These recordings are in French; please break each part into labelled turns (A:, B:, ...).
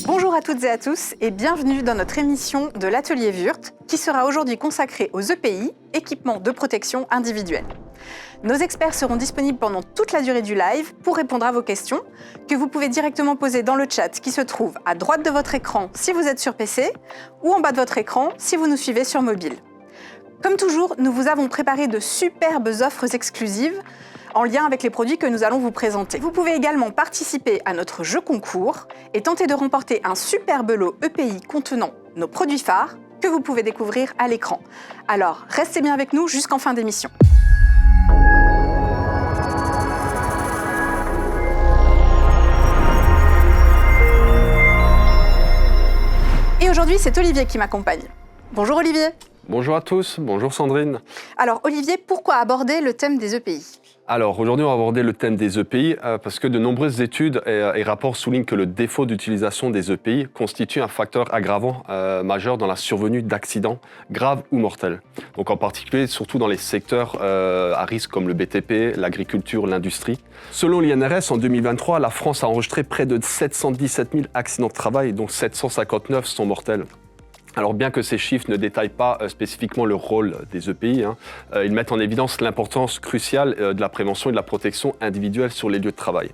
A: Bonjour à toutes et à tous et bienvenue dans notre émission de l'Atelier Wurt qui sera aujourd'hui consacrée aux EPI, équipements de protection individuelle. Nos experts seront disponibles pendant toute la durée du live pour répondre à vos questions que vous pouvez directement poser dans le chat qui se trouve à droite de votre écran si vous êtes sur PC ou en bas de votre écran si vous nous suivez sur mobile. Comme toujours, nous vous avons préparé de superbes offres exclusives en lien avec les produits que nous allons vous présenter. Vous pouvez également participer à notre jeu concours et tenter de remporter un superbe lot EPI contenant nos produits phares que vous pouvez découvrir à l'écran. Alors, restez bien avec nous jusqu'en fin d'émission. Et aujourd'hui, c'est Olivier qui m'accompagne. Bonjour Olivier.
B: Bonjour à tous, bonjour Sandrine.
A: Alors Olivier, pourquoi aborder le thème des EPI ?
B: Alors aujourd'hui on va aborder le thème des EPI parce que de nombreuses études et rapports soulignent que le défaut d'utilisation des EPI constitue un facteur aggravant majeur dans la survenue d'accidents graves ou mortels. Donc en particulier surtout dans les secteurs à risque comme le BTP, l'agriculture, l'industrie. Selon l'INRS, en 2023, la France a enregistré près de 717 000 accidents de travail, dont 759 sont mortels. Alors bien que ces chiffres ne détaillent pas spécifiquement le rôle des EPI, ils mettent en évidence l'importance cruciale de la prévention et de la protection individuelle sur les lieux de travail.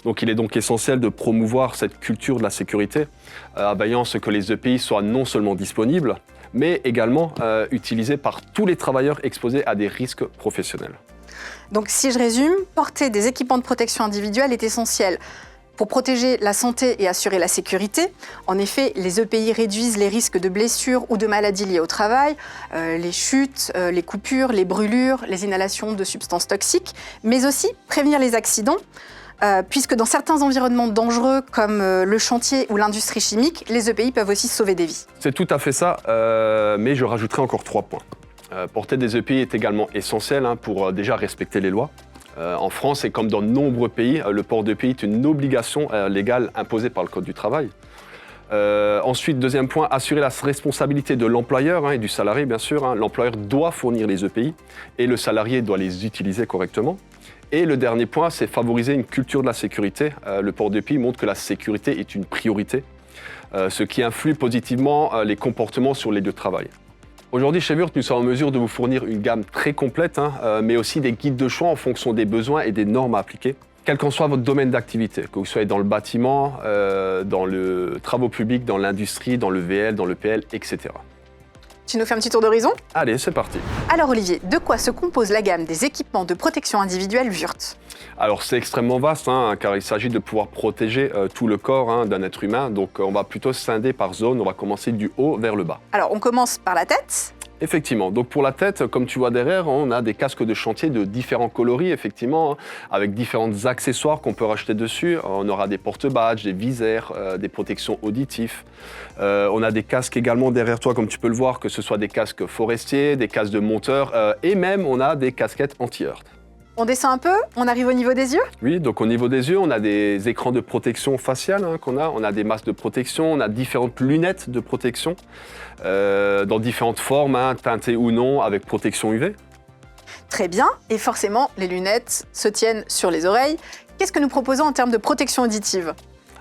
B: Donc il est donc essentiel de promouvoir cette culture de la sécurité, en veillant à ce que les EPI soient non seulement disponibles, mais également utilisés par tous les travailleurs exposés à des risques professionnels.
A: Donc si je résume, porter des équipements de protection individuelle est essentiel pour protéger la santé et assurer la sécurité. En effet, les EPI réduisent les risques de blessures ou de maladies liées au travail, les chutes, les coupures, les brûlures, les inhalations de substances toxiques, mais aussi prévenir les accidents, puisque dans certains environnements dangereux comme le chantier ou l'industrie chimique, les EPI peuvent aussi sauver des vies.
B: C'est tout à fait ça, mais je rajouterai encore 3 points. Porter des EPI est également essentiel pour déjà respecter les lois. En France, et comme dans de nombreux pays, le port d'EPI est une obligation légale imposée par le Code du travail. Ensuite, deuxième point, assurer la responsabilité de l'employeur et du salarié, bien sûr. L'employeur doit fournir les EPI et le salarié doit les utiliser correctement. Et le dernier point, c'est favoriser une culture de la sécurité. Le port d'EPI montre que la sécurité est une priorité, ce qui influe positivement les comportements sur les lieux de travail. Aujourd'hui, chez Wurt, nous sommes en mesure de vous fournir une gamme très complète, mais aussi des guides de choix en fonction des besoins et des normes à appliquer, quel qu'en soit votre domaine d'activité, que vous soyez dans le bâtiment, dans le travaux publics, dans l'industrie, dans le VL, dans le PL, etc.
A: Tu nous fais un petit tour d'horizon ?
B: Allez, c'est parti.
A: Alors Olivier, de quoi se compose la gamme des équipements de protection individuelle Wurt ?
B: Alors c'est extrêmement vaste, car il s'agit de pouvoir protéger tout le corps d'un être humain. Donc on va plutôt scinder par zone, on va commencer du haut vers le bas.
A: Alors on commence par la tête ?
B: Effectivement, donc pour la tête, comme tu vois derrière, on a des casques de chantier de différents coloris, effectivement, avec différents accessoires qu'on peut racheter dessus. On aura des porte-badges, des visères, des protections auditives. On a des casques également derrière toi, comme tu peux le voir, que ce soit des casques forestiers, des casques de monteurs, et même on a des casquettes anti-heurt.
A: On descend un peu, on arrive au niveau des yeux ?
B: Oui, donc au niveau des yeux, on a des écrans de protection faciale qu'on a, on a des masques de protection, on a différentes lunettes de protection, dans différentes formes, teintées ou non, avec protection UV.
A: Très bien, et forcément, les lunettes se tiennent sur les oreilles. Qu'est-ce que nous proposons en termes de protection auditive ?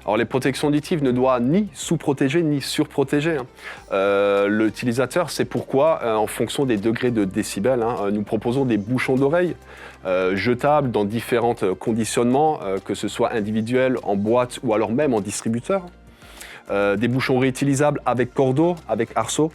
B: Alors les protections auditives ne doivent ni sous-protéger ni surprotéger. L'utilisateur, c'est pourquoi, en fonction des degrés de décibels, nous proposons des bouchons d'oreille jetables dans différents conditionnements, que ce soit individuels, en boîte ou alors même en distributeur. Des bouchons réutilisables avec cordeau, avec arceau,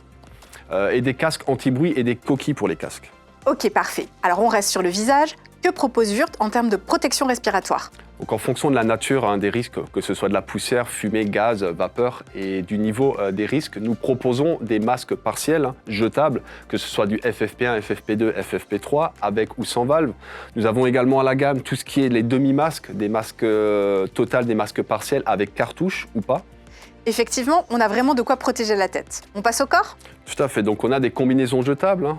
B: et des casques anti-bruit et des coquilles pour les casques.
A: Ok, parfait. Alors on reste sur le visage. Que propose Wurt en termes de protection respiratoire ?
B: Donc en fonction de la nature des risques, que ce soit de la poussière, fumée, gaz, vapeur et du niveau des risques, nous proposons des masques partiels, jetables, que ce soit du FFP1, FFP2, FFP3, avec ou sans valve. Nous avons également à la gamme tout ce qui est les demi-masques, des masques totales, des masques partiels avec cartouche ou pas.
A: Effectivement, on a vraiment de quoi protéger la tête. On passe au corps ?
B: Tout à fait. Donc on a des combinaisons jetables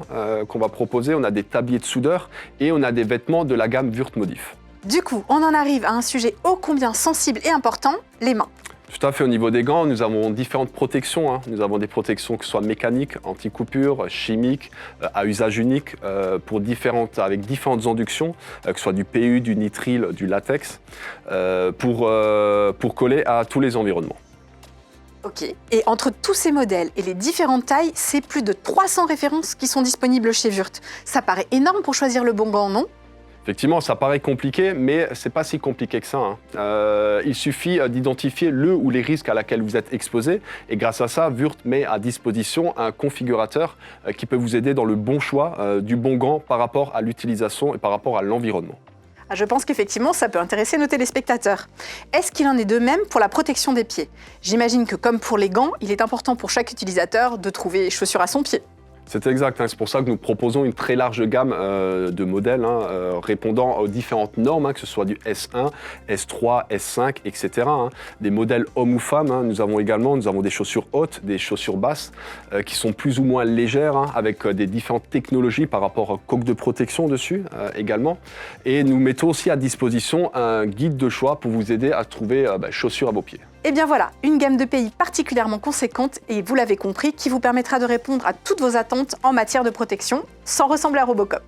B: qu'on va proposer, on a des tabliers de soudeur et on a des vêtements de la gamme Wurt Modif.
A: Du coup, on en arrive à un sujet ô combien sensible et important, les mains.
B: Tout à fait. Au niveau des gants, nous avons différentes protections. Nous avons des protections que ce soit mécaniques, anti-coupure, chimiques, à usage unique, avec différentes inductions, que ce soit du PU, du nitrile, du latex, pour coller à tous les environnements.
A: Ok. Et entre tous ces modèles et les différentes tailles, c'est plus de 300 références qui sont disponibles chez Wörth. Ça paraît énorme pour choisir le bon gant, non ?
B: Effectivement, ça paraît compliqué, mais c'est pas si compliqué que ça, hein. Il suffit d'identifier le ou les risques à laquelle vous êtes exposé, et grâce à ça, Wörth met à disposition un configurateur qui peut vous aider dans le bon choix du bon gant par rapport à l'utilisation et par rapport à l'environnement.
A: Ah, je pense qu'effectivement, ça peut intéresser nos téléspectateurs. Est-ce qu'il en est de même pour la protection des pieds ? J'imagine que comme pour les gants, il est important pour chaque utilisateur de trouver chaussures à son pied.
B: C'est exact, hein. C'est pour ça que nous proposons une très large gamme de modèles répondant aux différentes normes, que ce soit du S1, S3, S5, etc. Des modèles hommes ou femmes, nous avons des chaussures hautes, des chaussures basses, qui sont plus ou moins légères, avec des différentes technologies par rapport aux coques de protection dessus également. Et nous mettons aussi à disposition un guide de choix pour vous aider à trouver chaussures à vos pieds.
A: Et bien voilà, une gamme de pays particulièrement conséquente et vous l'avez compris, qui vous permettra de répondre à toutes vos attentes en matière de protection, sans ressembler à Robocop.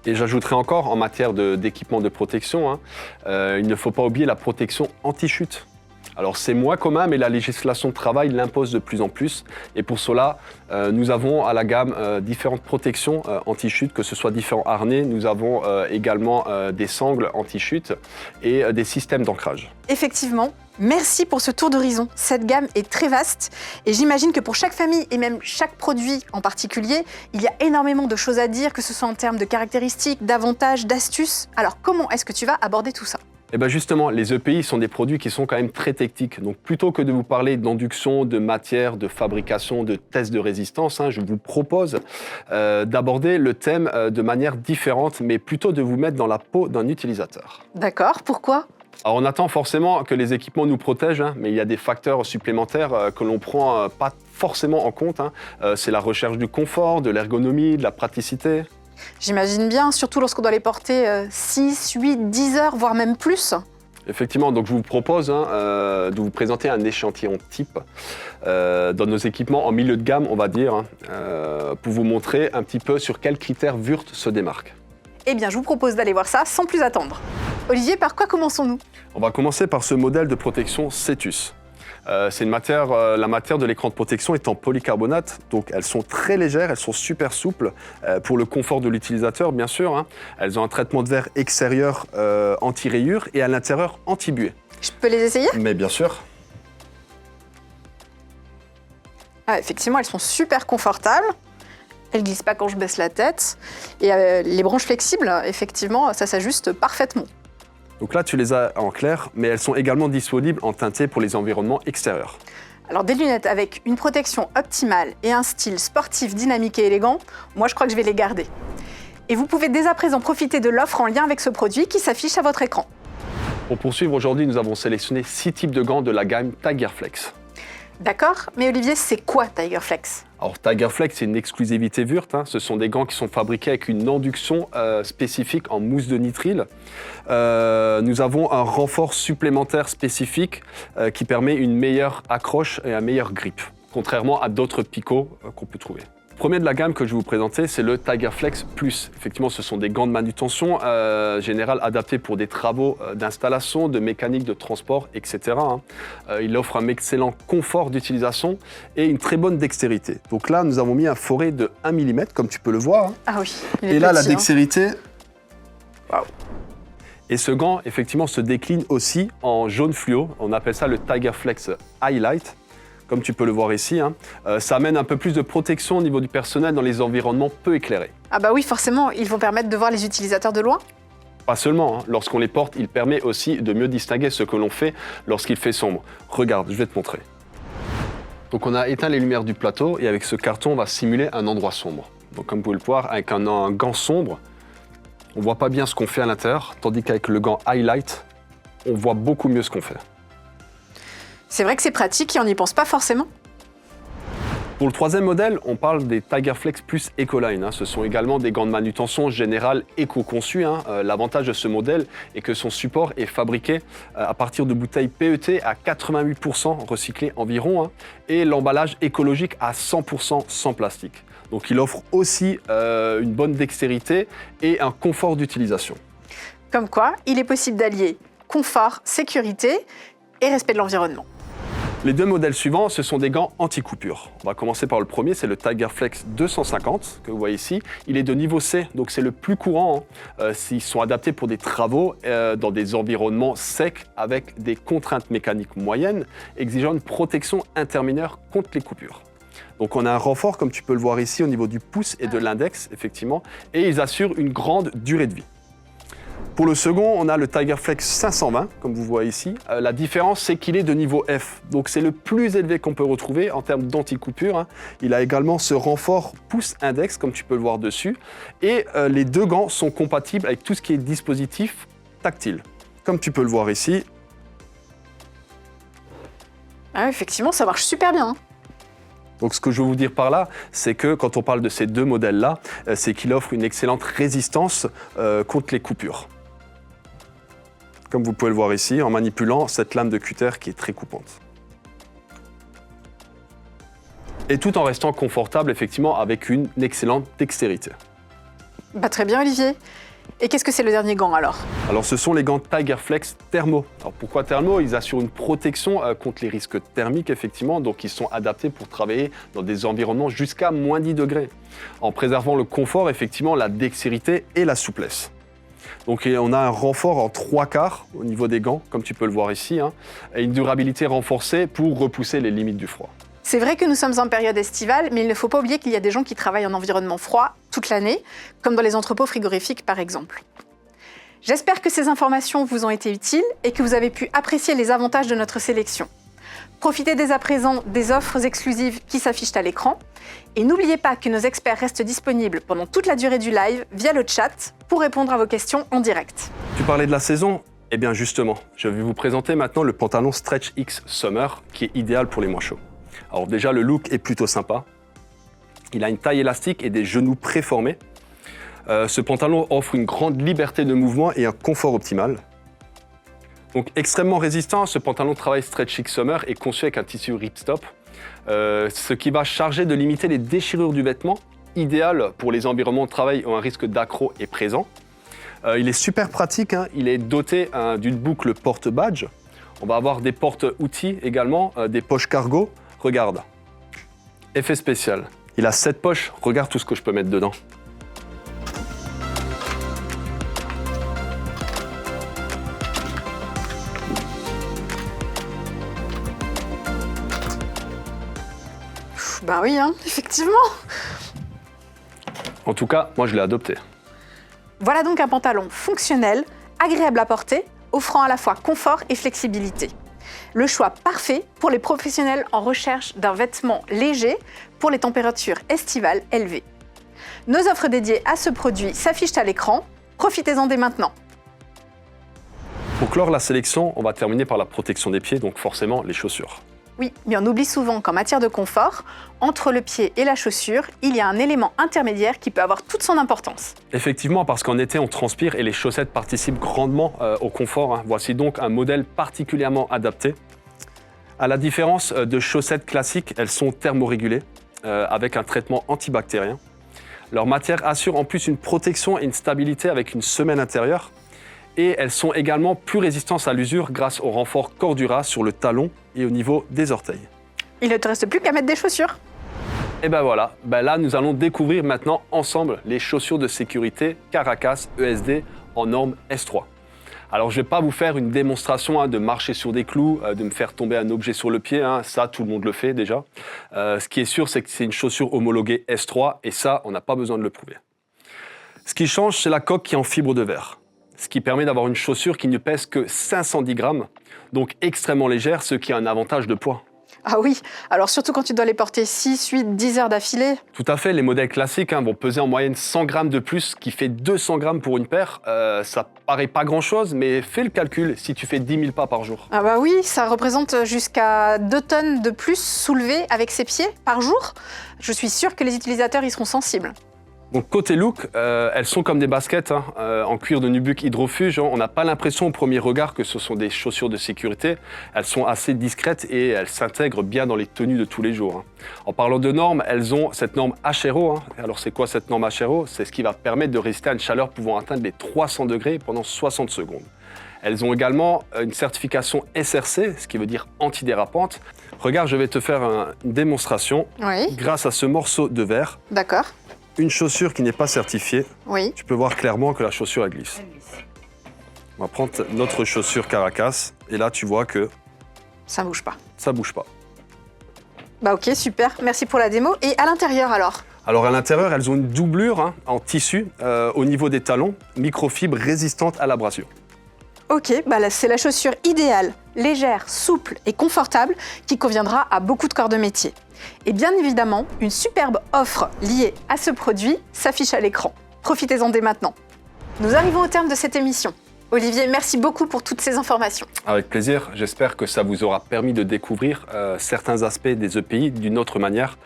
B: Et j'ajouterai encore en matière d'équipement de protection, il ne faut pas oublier la protection anti-chute. Alors c'est moins commun, mais la législation de travail l'impose de plus en plus. Et pour cela, nous avons à la gamme différentes protections anti-chute, que ce soit différents harnais. Nous avons également des sangles anti-chute et des systèmes d'ancrage.
A: Effectivement, merci pour ce tour d'horizon. Cette gamme est très vaste et j'imagine que pour chaque famille et même chaque produit en particulier, il y a énormément de choses à dire, que ce soit en termes de caractéristiques, d'avantages, d'astuces. Alors comment est-ce que tu vas aborder tout ça ?
B: Et bien justement, les EPI sont des produits qui sont quand même très techniques. Donc plutôt que de vous parler d'induction, de matière, de fabrication, de tests de résistance, je vous propose d'aborder le thème de manière différente, mais plutôt de vous mettre dans la peau d'un utilisateur.
A: D'accord, pourquoi ?
B: Alors on attend forcément que les équipements nous protègent, mais il y a des facteurs supplémentaires que l'on prend pas forcément en compte. C'est la recherche du confort, de l'ergonomie, de la praticité.
A: J'imagine bien, surtout lorsqu'on doit les porter 6, 8, 10 heures, voire même plus.
B: Effectivement, donc je vous propose de vous présenter un échantillon type dans nos équipements en milieu de gamme, on va dire, pour vous montrer un petit peu sur quels critères Wörth se démarque.
A: Eh bien, je vous propose d'aller voir ça sans plus attendre. Olivier, par quoi commençons-nous ?
B: On va commencer par ce modèle de protection Cetus. C'est la matière de l'écran de protection est en polycarbonate, donc elles sont très légères, elles sont super souples pour le confort de l'utilisateur, bien sûr. Elles ont un traitement de verre extérieur anti-rayures et à l'intérieur anti-buée.
A: Je peux les essayer ?
B: Mais bien sûr.
A: Ah, effectivement, elles sont super confortables. Elles ne glissent pas quand je baisse la tête. Et les branches flexibles, effectivement, ça s'ajuste parfaitement.
B: Donc là, tu les as en clair, mais elles sont également disponibles en teinté pour les environnements extérieurs.
A: Alors des lunettes avec une protection optimale et un style sportif, dynamique et élégant, moi je crois que je vais les garder. Et vous pouvez dès à présent profiter de l'offre en lien avec ce produit qui s'affiche à votre écran.
B: Pour poursuivre, aujourd'hui, nous avons sélectionné 6 types de gants de la gamme Tigerflex.
A: D'accord, mais Olivier, c'est quoi Tigerflex ?
B: Alors Tigerflex, c'est une exclusivité Wörth. Ce sont des gants qui sont fabriqués avec une induction spécifique en mousse de nitrile. Nous avons un renfort supplémentaire spécifique qui permet une meilleure accroche et un meilleur grip, contrairement à d'autres picots qu'on peut trouver. Le premier de la gamme que je vais vous présenter, c'est le Tigerflex Plus. Effectivement, ce sont des gants de manutention générale adaptés pour des travaux d'installation, de mécanique, de transport, etc. Il offre un excellent confort d'utilisation et une très bonne dextérité. Donc là, nous avons mis un forêt de 1 mm, comme tu peux le voir.
A: Ah oui.
B: Et là, la dextérité...
A: Waouh.
B: Et ce gant, effectivement, se décline aussi en jaune fluo. On appelle ça le Tigerflex Highlight. Comme tu peux le voir ici, ça amène un peu plus de protection au niveau du personnel dans les environnements peu éclairés.
A: Ah bah oui, forcément, ils vont permettre de voir les utilisateurs de loin.
B: Pas seulement, lorsqu'on les porte, il permet aussi de mieux distinguer ce que l'on fait lorsqu'il fait sombre. Regarde, je vais te montrer. Donc on a éteint les lumières du plateau et avec ce carton, on va simuler un endroit sombre. Donc comme vous pouvez le voir, avec un gant sombre, on ne voit pas bien ce qu'on fait à l'intérieur, tandis qu'avec le gant Highlight, on voit beaucoup mieux ce qu'on fait.
A: C'est vrai que c'est pratique et on n'y pense pas forcément.
B: Pour le troisième modèle, on parle des Tigerflex Plus Ecoline. Ce sont également des gants de manutention générale éco-conçus. L'avantage de ce modèle est que son support est fabriqué à partir de bouteilles PET à 88% recyclées environ et l'emballage écologique à 100% sans plastique. Donc il offre aussi une bonne dextérité et un confort d'utilisation.
A: Comme quoi, il est possible d'allier confort, sécurité et respect de l'environnement.
B: Les deux modèles suivants, ce sont des gants anti-coupure. On va commencer par le premier, c'est le TigerFlex 250 que vous voyez ici. Il est de niveau C, donc c'est le plus courant. Ils sont adaptés pour des travaux dans des environnements secs avec des contraintes mécaniques moyennes, exigeant une protection intermineure contre les coupures. Donc on a un renfort, comme tu peux le voir ici, au niveau du pouce et de l'index, effectivement, et ils assurent une grande durée de vie. Pour le second, on a le TigerFlex 520, comme vous voyez ici. La différence, c'est qu'il est de niveau F. Donc c'est le plus élevé qu'on peut retrouver en termes d'anti-coupure. Il a également ce renfort pouce-index, comme tu peux le voir dessus. Et les deux gants sont compatibles avec tout ce qui est dispositif tactile. Comme tu peux le voir ici.
A: Ah, effectivement, ça marche super bien.
B: Donc ce que je veux vous dire par là, c'est que quand on parle de ces deux modèles-là, c'est qu'il offre une excellente résistance contre les coupures. Comme vous pouvez le voir ici, en manipulant cette lame de cutter qui est très coupante. Et tout en restant confortable, effectivement, avec une excellente dextérité.
A: Bah, très bien, Olivier. Et qu'est-ce que c'est le dernier gant, alors?
B: Alors, ce sont les gants TigerFlex Thermo. Alors, pourquoi Thermo? Ils assurent une protection contre les risques thermiques, effectivement. Donc, ils sont adaptés pour travailler dans des environnements jusqu'à moins 10 degrés, en préservant le confort, effectivement, la dextérité et la souplesse. Donc on a un renfort en 3/4 au niveau des gants, comme tu peux le voir ici, et une durabilité renforcée pour repousser les limites du froid.
A: C'est vrai que nous sommes en période estivale, mais il ne faut pas oublier qu'il y a des gens qui travaillent en environnement froid toute l'année, comme dans les entrepôts frigorifiques par exemple. J'espère que ces informations vous ont été utiles et que vous avez pu apprécier les avantages de notre sélection. Profitez dès à présent des offres exclusives qui s'affichent à l'écran. Et n'oubliez pas que nos experts restent disponibles pendant toute la durée du live via le chat pour répondre à vos questions en direct.
B: Tu parlais de la saison? Eh bien justement, je vais vous présenter maintenant le pantalon Stretch X Summer qui est idéal pour les mois chauds. Alors déjà, le look est plutôt sympa. Il a une taille élastique et des genoux préformés. Ce pantalon offre une grande liberté de mouvement et un confort optimal. Donc extrêmement résistant, ce pantalon travail Stretch X Summer est conçu avec un tissu ripstop, ce qui va charger de limiter les déchirures du vêtement, idéal pour les environnements de travail où un risque d'accro est présent. Il est super pratique, il est doté d'une boucle porte-badge. On va avoir des porte-outils également, des poches cargo. Regarde, effet spécial. Il a 7 poches, regarde tout ce que je peux mettre dedans.
A: Bah oui, effectivement.
B: En tout cas, moi je l'ai adopté.
A: Voilà donc un pantalon fonctionnel, agréable à porter, offrant à la fois confort et flexibilité. Le choix parfait pour les professionnels en recherche d'un vêtement léger pour les températures estivales élevées. Nos offres dédiées à ce produit s'affichent à l'écran. Profitez-en dès maintenant.
B: Pour clore la sélection, on va terminer par la protection des pieds, donc forcément les chaussures.
A: Oui, mais on oublie souvent qu'en matière de confort, entre le pied et la chaussure, il y a un élément intermédiaire qui peut avoir toute son importance.
B: Effectivement, parce qu'en été, on transpire et les chaussettes participent grandement au confort. Voici donc un modèle particulièrement adapté. À la différence de chaussettes classiques, elles sont thermorégulées avec un traitement antibactérien. Leur matière assure en plus une protection et une stabilité avec une semelle intérieure. Et elles sont également plus résistantes à l'usure grâce au renfort Cordura sur le talon et au niveau des orteils.
A: Il ne te reste plus qu'à mettre des chaussures.
B: Et ben voilà, là nous allons découvrir maintenant ensemble les chaussures de sécurité Caracas ESD en norme S3. Alors je ne vais pas vous faire une démonstration de marcher sur des clous, de me faire tomber un objet sur le pied, ça tout le monde le fait déjà. Ce qui est sûr, c'est que c'est une chaussure homologuée S3 et ça, on n'a pas besoin de le prouver. Ce qui change, c'est la coque qui est en fibre de verre. Ce qui permet d'avoir une chaussure qui ne pèse que 510 grammes, donc extrêmement légère, ce qui a un avantage de poids.
A: Ah oui, alors surtout quand tu dois les porter 6, 8, 10 heures d'affilée.
B: Tout à fait, les modèles classiques vont peser en moyenne 100 grammes de plus, ce qui fait 200 grammes pour une paire. Ça paraît pas grand-chose, mais fais le calcul si tu fais 10 000 pas par jour.
A: Ah bah oui, ça représente jusqu'à 2 tonnes de plus soulevées avec ses pieds par jour. Je suis sûre que les utilisateurs y seront sensibles.
B: Donc côté look, elles sont comme des baskets en cuir de nubuck hydrofuge. On n'a pas l'impression au premier regard que ce sont des chaussures de sécurité. Elles sont assez discrètes et elles s'intègrent bien dans les tenues de tous les jours. En parlant de normes, elles ont cette norme HRO. Alors c'est quoi cette norme HRO? C'est ce qui va permettre de résister à une chaleur pouvant atteindre les 300 degrés pendant 60 secondes. Elles ont également une certification SRC, ce qui veut dire antidérapante. Regarde, je vais te faire une démonstration.
A: Oui.
B: Grâce à ce morceau de verre,
A: D'accord.
B: une chaussure qui n'est pas certifiée,
A: Oui.
B: tu peux voir clairement que la chaussure elle glisse. On va prendre notre chaussure Caracas et là tu vois que
A: Ça bouge pas.
B: ça bouge pas.
A: Bah ok, super. Merci pour la démo. Et à l'intérieur alors?
B: Alors à l'intérieur, elles ont une doublure en tissu au niveau des talons, microfibre résistante à l'abrasion.
A: Ok, bah là, c'est la chaussure idéale, légère, souple et confortable qui conviendra à beaucoup de corps de métier. Et bien évidemment, une superbe offre liée à ce produit s'affiche à l'écran. Profitez-en dès maintenant. Nous arrivons au terme de cette émission. Olivier, merci beaucoup pour toutes ces informations.
B: Avec plaisir, j'espère que ça vous aura permis de découvrir certains aspects des EPI d'une autre manière.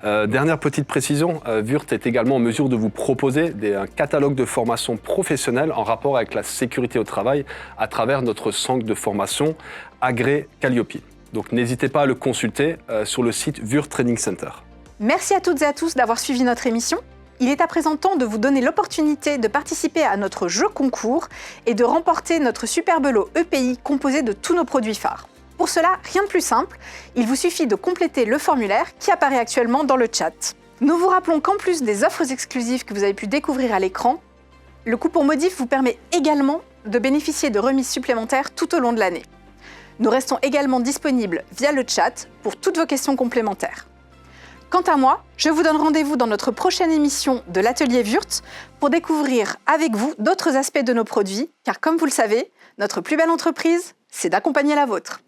B: Dernière petite précision, Würth est également en mesure de vous proposer un catalogue de formation professionnelle en rapport avec la sécurité au travail à travers notre centre de formation Agré Calliope. Donc n'hésitez pas à le consulter sur le site Würth Training Center.
A: Merci à toutes et à tous d'avoir suivi notre émission. Il est à présent temps de vous donner l'opportunité de participer à notre jeu concours et de remporter notre superbe lot EPI composé de tous nos produits phares. Pour cela, rien de plus simple, il vous suffit de compléter le formulaire qui apparaît actuellement dans le chat. Nous vous rappelons qu'en plus des offres exclusives que vous avez pu découvrir à l'écran, le coupon Modif vous permet également de bénéficier de remises supplémentaires tout au long de l'année. Nous restons également disponibles via le chat pour toutes vos questions complémentaires. Quant à moi, je vous donne rendez-vous dans notre prochaine émission de l'Atelier Würth pour découvrir avec vous d'autres aspects de nos produits, car comme vous le savez, notre plus belle entreprise, c'est d'accompagner la vôtre.